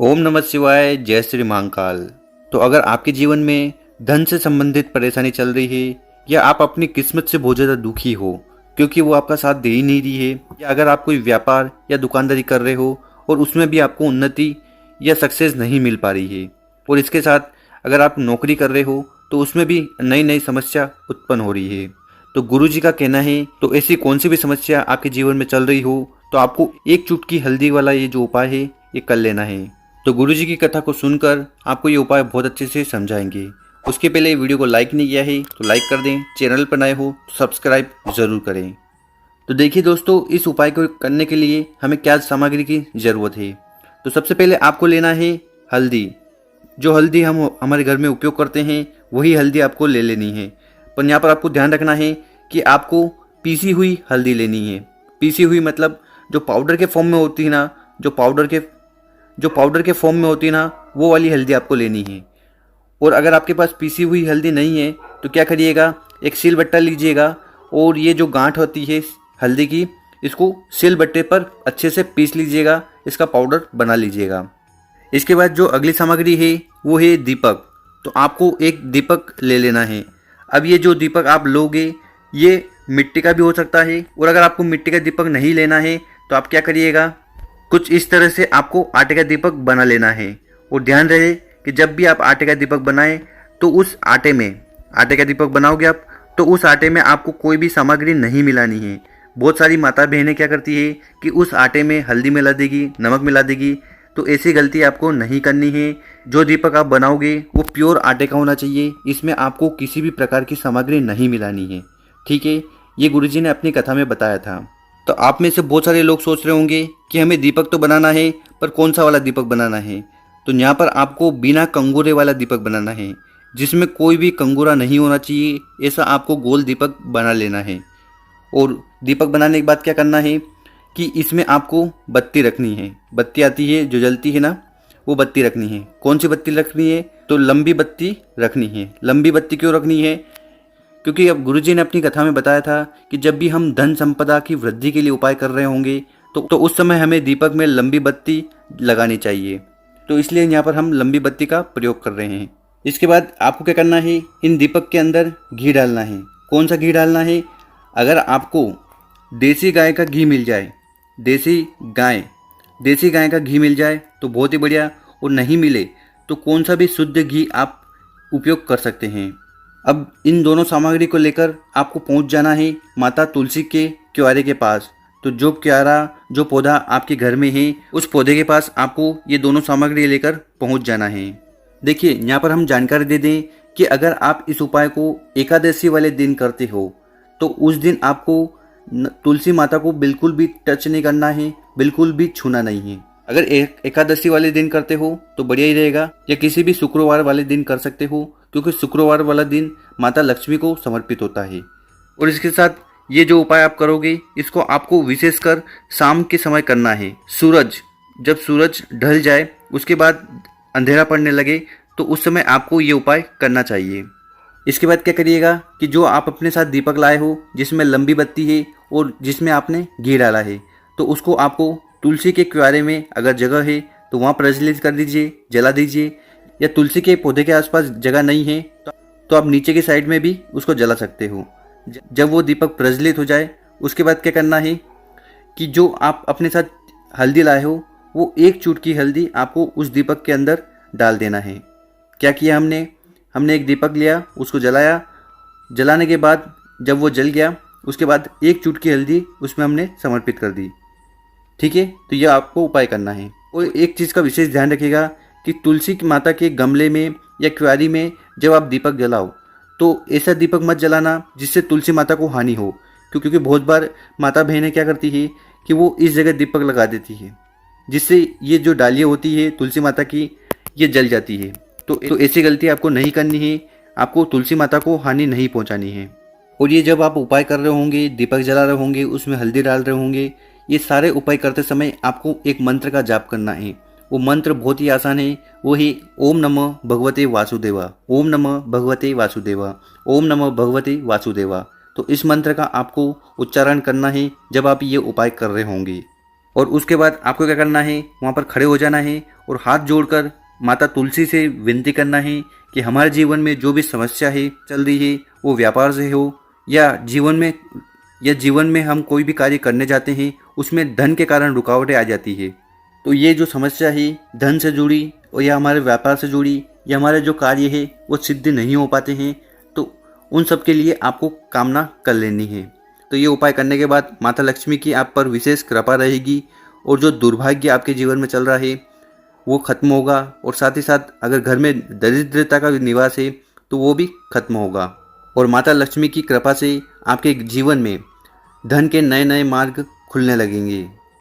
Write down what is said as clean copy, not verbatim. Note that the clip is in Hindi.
ओम नमः शिवाय। जय श्री महाकाल। तो अगर आपके जीवन में धन से संबंधित परेशानी चल रही है या आप अपनी किस्मत से बहुत ज़्यादा दुखी हो क्योंकि वो आपका साथ दे ही नहीं रही है, या अगर आप कोई व्यापार या दुकानदारी कर रहे हो और उसमें भी आपको उन्नति या सक्सेस नहीं मिल पा रही है, और इसके साथ अगर आप नौकरी कर रहे हो तो उसमें भी नई नई समस्या उत्पन्न हो रही है, तो गुरुजी का कहना है तो ऐसी कौन सी भी समस्या आपके जीवन में चल रही हो तो आपको एक चुटकी हल्दी वाला ये जो उपाय है ये कर लेना है। तो गुरुजी की कथा को सुनकर आपको ये उपाय बहुत अच्छे से समझाएंगे। उसके पहले वीडियो को लाइक नहीं किया है तो लाइक कर दें, चैनल पर नए हो तो सब्सक्राइब ज़रूर करें। तो देखिए दोस्तों, इस उपाय को करने के लिए हमें क्या सामग्री की ज़रूरत है। तो सबसे पहले आपको लेना है हल्दी। जो हल्दी हम हमारे घर में उपयोग करते हैं वही हल्दी आपको ले लेनी है, पर यहाँ पर आपको ध्यान रखना है कि आपको पीसी हुई हल्दी लेनी है। पीसी हुई मतलब जो पाउडर के फॉर्म में होती है ना, जो पाउडर के फॉर्म में होती है ना, वो वाली हल्दी आपको लेनी है। और अगर आपके पास पीसी हुई हल्दी नहीं है तो क्या करिएगा, एक सिलबट्टा लीजिएगा और ये जो गांठ होती है हल्दी की, इसको सिलबट्टे पर अच्छे से पीस लीजिएगा, इसका पाउडर बना लीजिएगा। इसके बाद जो अगली सामग्री है वो है दीपक। तो आपको एक दीपक ले लेना है। अब ये जो दीपक आप लोगे ये मिट्टी का भी हो सकता है, और अगर आपको मिट्टी का दीपक नहीं लेना है तो आप क्या करिएगा, कुछ इस तरह से आपको आटे का दीपक बना लेना है। और ध्यान रहे कि जब भी आप आटे का दीपक बनाएं तो उस आटे का दीपक बनाओगे आप तो उस आटे में आपको कोई भी सामग्री नहीं मिलानी है। बहुत सारी माता बहनें क्या करती है कि उस आटे में हल्दी मिला देगी, नमक मिला देगी, तो ऐसी गलती आपको नहीं करनी है। जो दीपक आप बनाओगे वो प्योर आटे का होना चाहिए, इसमें आपको किसी भी प्रकार की सामग्री नहीं मिलानी है। ठीक है, ये गुरुजी ने अपनी कथा में बताया था। तो आप में से बहुत सारे लोग सोच रहे होंगे कि हमें दीपक तो बनाना है, पर कौन सा वाला दीपक बनाना है। तो यहाँ पर आपको बिना कंगूरे वाला दीपक बनाना है, जिसमें कोई भी कंगूरा नहीं होना चाहिए, ऐसा आपको गोल दीपक बना लेना है। और दीपक बनाने के बाद क्या करना है कि इसमें आपको बत्ती रखनी है। बत्ती आती है जो जलती है ना, वो बत्ती रखनी है। कौन सी बत्ती रखनी है, तो लंबी बत्ती रखनी है। लंबी बत्ती क्यों रखनी है, क्योंकि अब गुरुजी ने अपनी कथा में बताया था कि जब भी हम धन संपदा की वृद्धि के लिए उपाय कर रहे होंगे तो उस समय हमें दीपक में लंबी बत्ती लगानी चाहिए। तो इसलिए यहाँ पर हम लंबी बत्ती का प्रयोग कर रहे हैं। इसके बाद आपको क्या करना है, इन दीपक के अंदर घी डालना है। कौन सा घी डालना है, अगर आपको देसी गाय का घी मिल जाए, देसी गाय का घी मिल जाए तो बहुत ही बढ़िया, और नहीं मिले तो कौन सा भी शुद्ध घी आप उपयोग कर सकते हैं। अब इन दोनों सामग्री को लेकर आपको पहुंच जाना है माता तुलसी के क्यारे के पास। तो जो क्यारा, जो पौधा आपके घर में है, उस पौधे के पास आपको ये दोनों सामग्री लेकर पहुंच जाना है। देखिए, यहाँ पर हम जानकारी दे दें कि अगर आप इस उपाय को एकादशी वाले दिन करते हो तो उस दिन आपको तुलसी माता को बिल्कुल भी टच नहीं करना है, बिल्कुल भी छूना नहीं है। अगर एकादशी वाले दिन करते हो तो बढ़िया ही रहेगा, या किसी भी शुक्रवार वाले दिन कर सकते हो, क्योंकि शुक्रवार वाला दिन माता लक्ष्मी को समर्पित होता है। और इसके साथ ये जो उपाय आप करोगे इसको आपको विशेषकर शाम के समय करना है। जब सूरज ढल जाए, उसके बाद अंधेरा पड़ने लगे, तो उस समय आपको ये उपाय करना चाहिए। इसके बाद क्या करिएगा कि जो आप अपने साथ दीपक लाए हो जिसमें लंबी बत्ती है और जिसमें आपने घी डाला है, तो उसको आपको तुलसी के क्यारे में अगर जगह है तो वहाँ प्रज्वलित कर दीजिए, जला दीजिए। या तुलसी के पौधे के आसपास जगह नहीं है तो आप नीचे की साइड में भी उसको जला सकते हो। जब वो दीपक प्रज्वलित हो जाए, उसके बाद क्या करना है कि जो आप अपने साथ हल्दी लाए हो वो एक चुटकी हल्दी आपको उस दीपक के अंदर डाल देना है। क्या किया हमने एक दीपक लिया, उसको जलाया। जलाने के बाद जब वो जल गया, उसके बाद एक चुटकी हल्दी उसमें हमने समर्पित कर दी। ठीक है, तो यह आपको उपाय करना है। और एक चीज़ का विशेष ध्यान रखिएगा कि तुलसी की माता के गमले में या क्यारी में जब आप दीपक जलाओ तो ऐसा दीपक मत जलाना जिससे तुलसी माता को हानि हो, क्योंकि बहुत बार माता बहनें क्या करती है कि वो इस जगह दीपक लगा देती है, जिससे ये जो डालियाँ होती है तुलसी माता की ये जल जाती है। तो ऐसी गलती आपको नहीं करनी है, आपको तुलसी माता को हानि नहीं पहुँचानी है। और ये जब आप उपाय कर रहे होंगे, दीपक जला रहे होंगे, उसमें हल्दी डाल रहे होंगे, ये सारे उपाय करते समय आपको एक मंत्र का जाप करना है। वो मंत्र बहुत ही आसान है, वो ही ओम नमः भगवते वासुदेवा, ओम नमः भगवते वासुदेवा, ओम नमः भगवते वासुदेवा। तो इस मंत्र का आपको उच्चारण करना है जब आप ये उपाय कर रहे होंगे। और उसके बाद आपको क्या करना है, वहाँ पर खड़े हो जाना है और हाथ जोड़कर माता तुलसी से विनती करना है कि हमारे जीवन में जो भी समस्या है चल रही है, वो व्यापार से हो या जीवन में हम कोई भी कार्य करने जाते हैं उसमें धन के कारण रुकावटें आ जाती है। तो ये जो समस्या है धन से जुड़ी और या हमारे व्यापार से जुड़ी या हमारे जो कार्य है वो सिद्ध नहीं हो पाते हैं, तो उन सब के लिए आपको कामना कर लेनी है। तो ये उपाय करने के बाद माता लक्ष्मी की आप पर विशेष कृपा रहेगी और जो दुर्भाग्य आपके जीवन में चल रहा है वो खत्म होगा, और साथ ही साथ अगर घर में दरिद्रता का निवास है तो वो भी खत्म होगा। और माता लक्ष्मी की कृपा से आपके जीवन में धन के नए नए मार्ग खुलने लगेंगे।